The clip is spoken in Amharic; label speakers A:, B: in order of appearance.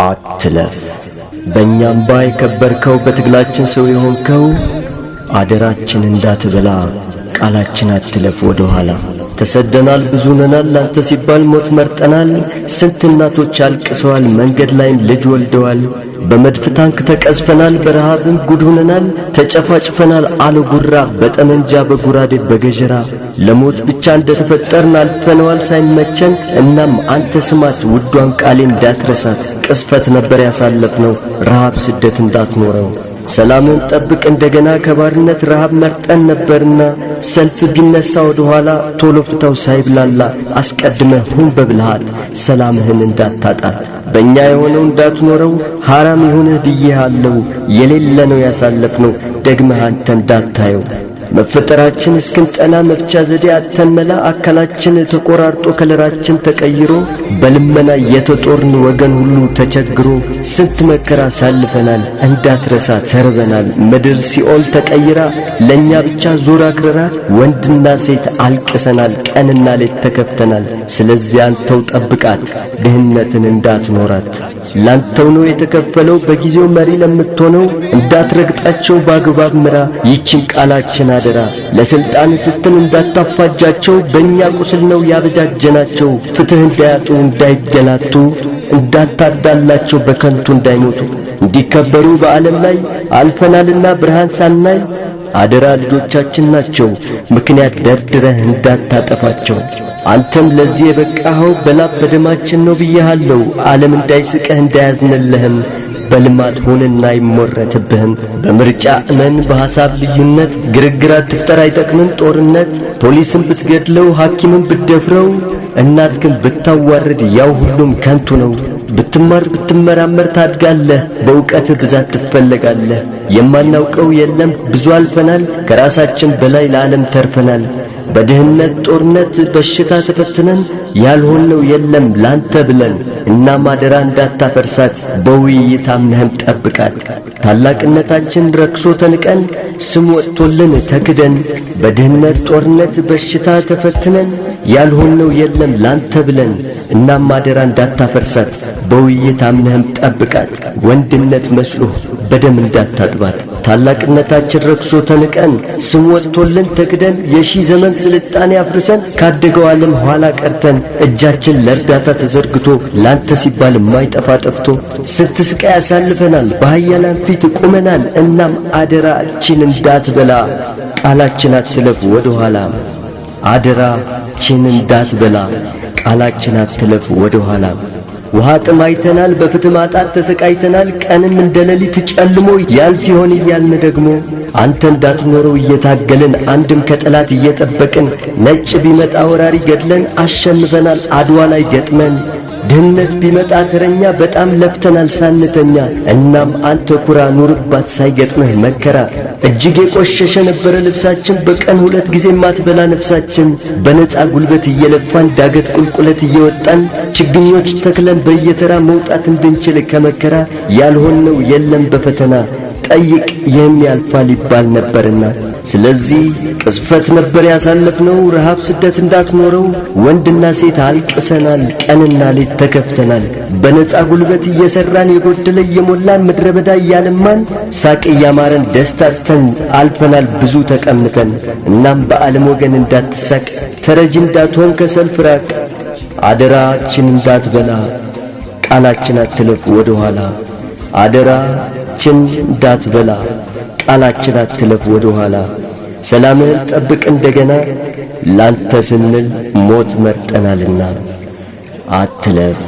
A: አትለፍ በእኛም ባይከበርከው በትግላችን ሰው የሆንከው አደራችን እንዳትበላ ቃላችን አትለፍ ወደ ኋላ። ተሰደናል ብዙ ነናል ላንተ ሲባል ሞት መርጠናል። ስንት እናቶች አልቅሰዋል መንገድ ላይም ልጅ ወልደዋል። በመድፍ ታንክ ተቀዝፈናል በረሃብም ጉድ ሆነናል። ተጨፋጭፈናል አለጉራ በጠመንጃ በጉራዴ በገጀራ ለሞት ብቻ እንደተፈጠርን አልፈነዋል ሳይመቸን። እናም አንተ ስማት ውዷን ቃሌ እንዳትረሳት። ቅስፈት ነበር ያሳለፍነው ረሃብ ስደት እንዳትኖረው። ሰላምን ጠብቅ እንደገና ከባርነት ረሃብ መርጠን ነበርና። ሰልፍ ቢነሳ ወደ ኋላ ቶሎ ፍታው ሳይብላላ። አስቀድመህ ሁን በብልሃት ሰላምህን እንዳታጣት። በእኛ የሆነው እንዳትኖረው ሐራም ይሁንህ ብዬሃለሁ። የሌለ ነው ያሳለፍነው ደግመህ አንተ እንዳታየው። መፈጠራችን እስክንጠና መፍቻ ዘዴ አተመላ። አካላችን ተቆራርጦ ከለራችን ተቀይሮ በልመና የተጦርን ወገን ሁሉ ተቸግሮ። ስንት መከራ ሳልፈናል እንዳትረሳ ተርበናል። ምድር ሲኦል ተቀይራ ለኛ ብቻ ዞር አክረራ። ወንድና ሴት አልቅሰናል ቀንና ሌት ተከፍተናል። ስለዚህ አንተው ጠብቃት ድህነትን እንዳትኖራት። ላንተው ነው የተከፈለው በጊዜው መሪ ለምትሆነው። እንዳትረግጣቸው በአግባብ ምራ ይችን ቃላችን አደራ። ለስልጣን ስትል እንዳታፋጃቸው በእኛ ቁስል ነው ያበጃጀናቸው። ፍትህ እንዳያጡ እንዳይገላቱ እንዳታዳላቸው በከንቱ እንዳይሞቱ። እንዲከበሩ በዓለም ላይ አልፈናልና ብርሃን ሳናይ። አደራ ልጆቻችን ናቸው ምክንያት ደርድረህ እንዳታጠፋቸው። አንተም ለዚህ የበቃኸው በላብ በደማችን ነው ብዬሃለሁ። ዓለም እንዳይስቀህ እንዳያዝንልህም በልማት ሆነና አይሞረትብህም። በምርጫ እመን በሐሳብ ልዩነት ግርግር አትፍጠር አይጠቅምም ጦርነት። ፖሊስን ብትገድለው ሐኪምን ብትደፍረው እናት ግን ብታዋርድ ያው ሁሉም ከንቱ ነው። ብትማር ብትመራመር ታድጋለህ በእውቀትህ ብዛት ትፈለጋለህ። የማናውቀው የለም ብዙ አልፈናል ከራሳችን በላይ ለዓለም ተርፈናል። በድህነት ጦርነት በሽታ ተፈትነን ያልሆነው የለም ላንተ ብለን። እናም አደራ እንዳታፈርሳት በውይይት አምነህም ጠብቃት። ታላቅነታችን ረክሶ ተንቀን ስም ወጥቶልን ተክደን። በድህነት ጦርነት በሽታ ተፈትነን ያልሆነው የለም ላንተ ብለን። እናም አደራ እንዳታፈርሳት በውይይት አምነህም ጠብቃት። ወንድነት መስሎህ በደም እንዳታጥባት። ታላቅነታችን ረክሶ ተንቀን ስም ወጥቶልን ተክደን። የሺህ ዘመን ስልጣኔ አፍርሰን ካደገው ዓለም ኋላ ቀርተን። እጃችን ለእርዳታ ተዘርግቶ ላንተ ሲባል የማይጠፋ ጠፍቶ። ስትስቃይ ያሳልፈናል በኃያላን ፊት ቆመናል። እናም አደራችን እንዳትበላ ቃላችን አትለፍ ወደ ኋላ። አደራችን እንዳትበላ ቃላችን አትለፍ ወደ ኋላ። ውሃ ጥም አይተናል በፍትህ ማጣት ተሰቃይተናል። ቀንም እንደ ሌሊት ጨልሞ ያልፍ ይሆን እያልን ደግሞ አንተ እንዳትኖረው እየታገልን አንድም ከጠላት እየጠበቅን። ነጭ ቢመጣ ወራሪ ገድለን አሸንፈናል አድዋ ላይ ገጥመን። ድህነት ቢመጣ ተረኛ በጣም ለፍተናል ሳንተኛ። እናም አንተ ኩራ ኑርባት ሳይገጥምህ መከራ። እጅግ የቆሸሸ ነበረ ልብሳችን በቀን 2 ጊዜ ማትበላ ነፍሳችን። በነፃ ጉልበት እየለፋን ዳገት ቁልቁለት እየወጣን። ችግኞች ተክለን በየተራ መውጣት እንድንችል ከመከራ። ያልሆነው የለም በፈተና ጠይቅ ይህም ያልፋል ይባል ነበርና። ስለዚህ ቅስፈት ነበር ያሳለፍነው ረሃብ ስደት እንዳትኖረው። ወንድና ሴት አልቅሰናል ቀንና ሌት ተከፍተናል። በነፃ ጉልበት እየሰራን የጎደለ እየሞላን ምድረ በዳ እያለማን። ሳቅ እያማረን ደስታተን አልፈናል ብዙ ተቀምተን። እናም በዓለም ወገን እንዳትሳቅ ተረጅ እንዳትሆን ከሰልፍ ራቅ። አደራችን እንዳትበላ ቃላችን አትለፍ ወደ ኋላ። አደራችን እንዳትበላ ቃላችን አትለፍ ወደ ኋላ። ሰላምህን ጠብቅ እንደገና ላንተ ስንል ሞት መርጠናልና። አትለፍ